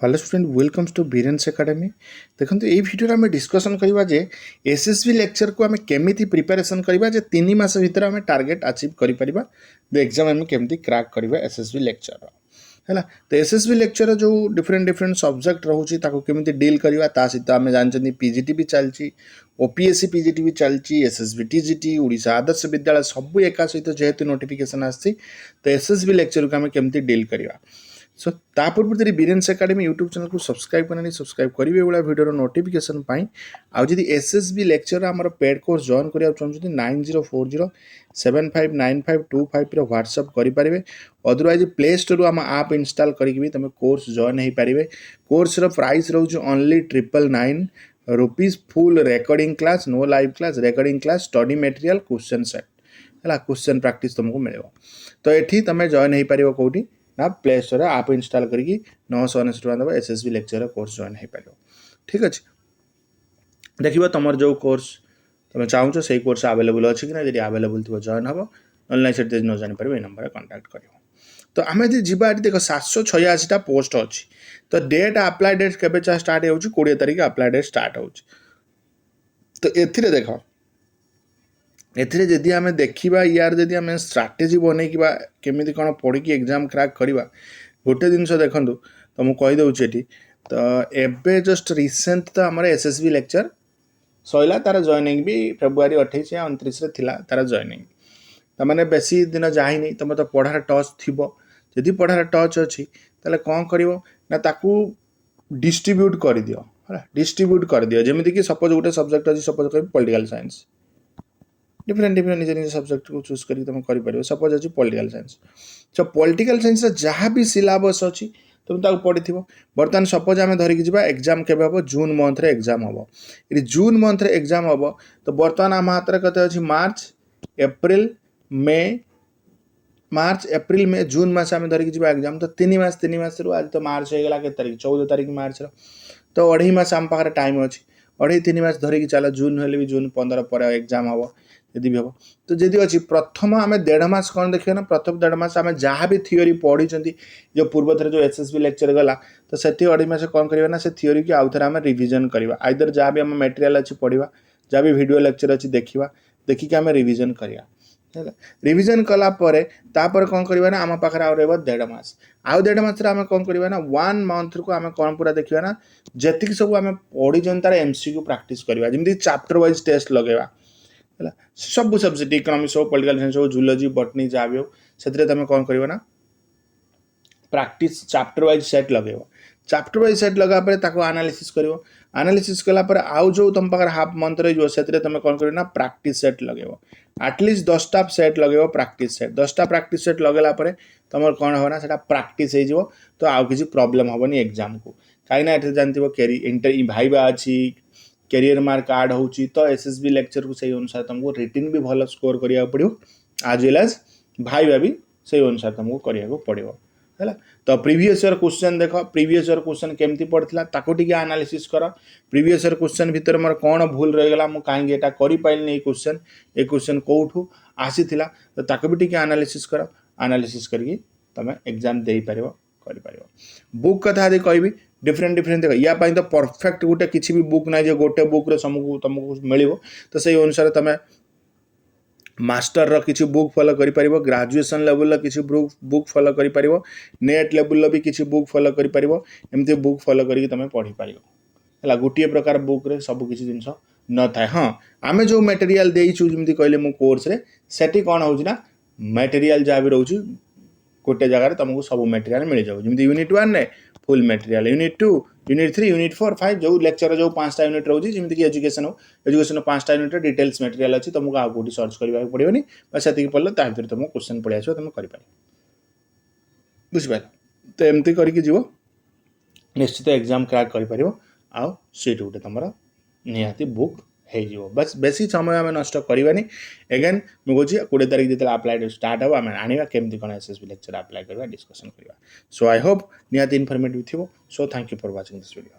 Hello student welcomes to Biren's academy. देखो ये video आम डिस्कसन करवा जे एसएसबी लेक्चर को आम केमी प्रिपेरेसन करवा जे 3 मास भितर आम टार्गेट अचीव कर एग्जाम आम केमी क्रैक करवा एसएसबी लेक्चर है। तो एसएसबी लेक्चर जो डिफरेंट डिफरेंट सब्जेक्ट रोचे केमी डील करवा ता सहित आम जानते पीजीटी भी चलती ओपीएससी पीजीटी भी चलती एसएसबी टीजीटी ओडिशा आदर्श विद्यालय सब एका सहित जेहेतु नोटिफिकेशन आसी तो एसएसबी लेक्चर को आम केमी डील करवा। सो ता पूर्व यदि बीरेन्स एकेडमी यूट्यूब चैनल को सब्सक्राइब करना सब्सक्राइब करेंगे भाई वीडियो नोटिफिकेशन पाई। आउ जदि एसएसबी लेक्चर आम पेड कोर्स जॉइन करा चाहते 9040759525 व्हाट्सअप करेंगे। अदरवाइज प्ले स्टोर आम आप इनस्टॉल करके तुम कोर्स जॉइन हो पारे। कोर्स प्राइस रोज only 999 rupees full recording class no live class recording class study material question set है क्वेश्चन प्रैक्टिस तुमको मिले। तो ये तुम जॉइन हो पार कौटी ना प्ले स्टोर आप इनस्टॉल करके 999 टका दब एसएसबी लेक्चर कोर्स जॉइन हो पार। ठीक अच्छे देखिए तुम जो कोर्स तुम चाहो से कोर्स अवेलेबल अच्छी कि ना अवेलेबल थी जॉइन हम ऑनलाइन से न जानी पार ये नंबर कांटेक्ट कर। तो आम यदि जीवा देख 786 पोस्ट अच्छी तो डेट अप्लाई डेट के स्टार्ट हो 20 तारीख अप्लाई डेट स्टार्ट हो। तो ए देख एथिरे जदि आम देखा यार जदि आम स्ट्राटेजी बनई केमी कौन पढ़ी एग्जाम क्रैक करवा गोटे जिनस देखूँ तो मुझे कहीदे ये तो एबे जस्ट रिसेंट तो आम एसएसबी लेक्चर सैला तार जॉइनिंग भी फेब्रुआरी 28 या 29 थिला तार जॉइनिंग तमाने बेसी दिन जाए तुम तो पढ़ार टच थी जदि पढ़ार टच अच्छी ताले कौन कर डिस्ट्रीब्यूट कर दियो है डिस्ट्रीब्यूट कर दियो जमीक कि सपोज गोटे सब्जेक्ट अच्छी सपोज कर पॉलिटिकल साइंस डिफरेंट डिफरेंट निज निज सब्जेक्ट को चूज करके तुम कर सपोज अच्छी पॉलिटिकल साइंस। सो पॉलिटिकल साइंस जहाँ भी सिलेबस अच्छी तुम ताको पढ़ी थो। बर्तमान सपोज आम धरिकी जा एग्जाम केबे हम जून मंथ रे एग्जाम हम ये जून मंथ रे एग्जाम हम तो बर्तमान आम हाथ में कते अच्छी मार्च एप्रिल मे जून मास आम धरिकी जा एग्जाम तो 3 मास रू आज तो मार्च हो गला के तारीख 14 तारीख मार्च तो 2.5 मास आम पाखे टाइम अच्छी 2.5-3 मास धरिकी चल जून हेल्ले भी जून 15 पर एग्जाम हम यदि भी हम तो जदि अच्छी प्रथम आम 1.5 मास कौन देखिए ना प्रथम 1.5 मास आम जहाँ भी थ्योरी पढ़ी जो पूर्व थर जो एसएसबी लेक्चर गला तो से 2.5 मास कौन करवा ना से थ्योरी की आउ थे आम रिविजन करवा आइदर जहाँ भी आम मटेरियल अच्छी पढ़ा जहाँ भी वीडियो लेक्चर अच्छी देखा देखिक आम रिविजन करवा रिविजन कलापर तापर कौन करवा ना आम पाखे आउ रहा 1.5 मास आउ 1.5 मास आम कौन करवा ना 1 मंथ को आम कौन पूरा देखा ना जी सब आम पढ़ी तार एमसीक्यू प्रैक्टिस करवा जमी चैप्टर वाइज टेस्ट लगेगा है सब सब्जेक्ट इकोनॉमिक्स हो पॉलिटिकल साइंस हो जूलॉजी बॉटनी जहाँ भी हो से तुम कौन कर ना प्रैक्टिस चैप्टर वाइज सेट लगे चैप्टर वाइज सेट लगा एनालिसिस कर एनालिसिस कलापर आउ जो तुम पाखे हाफ मंथ रही से तुम कौन कर ना प्रैक्टिस सेट लगे एटलिस्ट 10टा सेट लगे प्रैक्टिस सेट 10टा प्रैक्टिस सेट लगेला तुम कौन हो ना प्रैक्टिस हो तो आउ किसी प्रॉब्लम हेनी एग्जाम को कहीं जानते कैरियर भाइबा अच्छी कैरियर मार्क आड हो तो एसएसबी लेक्चर को सही अनुसार तुमको रिटिन भी भल स्कोर करिया पड़ो आज वेल एज भाइबा भी सही अनुसार तुमको करिया पड़ो है। तो प्रीवियस ईयर क्वेश्चन देख प्रीवियस ईयर क्वेश्चन केमती पड़ता ताको टिके एनालिसिस कर प्रीवियस ईयर क्वेश्चन भितर मोर कौन भूल रहीगला मुझे कहीं एटा कर पाइलनी ये क्वेश्चन कौटू आसी तो ताको भी टिके एनालिसिस कर एनालिसिस करके तुम एग्जाम दे पार कर बुक कथा यदि कहि डिफरेंट डिफरेंट देख या तो परफेक्ट गोटे किसी भी बुक ना जो गोटे बुक तुमको मिल तो से अनुसार तुम मास्टर किसी बुक फॉलो कर पार ग्रेजुएशन लेवल किसी बुक फॉलो कर पार नेट लेवल भी किसी बुक फॉलो कर पार एमती बुक फॉलो करके तुम पढ़ी पार है गोटे प्रकार बुक रे सब किसी जिनस न था। हाँ आम जो मटेरियल देचु जमी कहले मो कोर्स रे सेठी कौन हो मटेरियल जहाँ भी रोचे गोटे जगह तुमको सब मटेरियल मिल जाए जमी यूनिट 1 ने full material unit 2 unit 3 unit 4 5 जो लेक्चर जो 5टा यूनिट रोचे जमीक एजुकेशन हो एजुकेशन 5टा यूनिट डिटेल्स मटेरियल अच्छी तुमको आउ कौटी सर्च करने पड़ोनी बस से पढ़ले ता भर तुमको क्वेश्चन पड़े आस तुम कर बुझिपार तो एमती करके जीव निश्चित एग्जाम क्रैक कर आउ सीट गोटे तुम निहाती बुक हो बस बेसी समय आम नष्ट करवानी एगेन मुझे 20 तारीख जो अप्लाई स्टार्ट हम आम आने केमती कौन एसएसबी लेक्चर अप्लाई करवा डिस्कसन करवा। सो आई होप निहाती इनफॉर्मेटिव थी। So thank you for watching this video.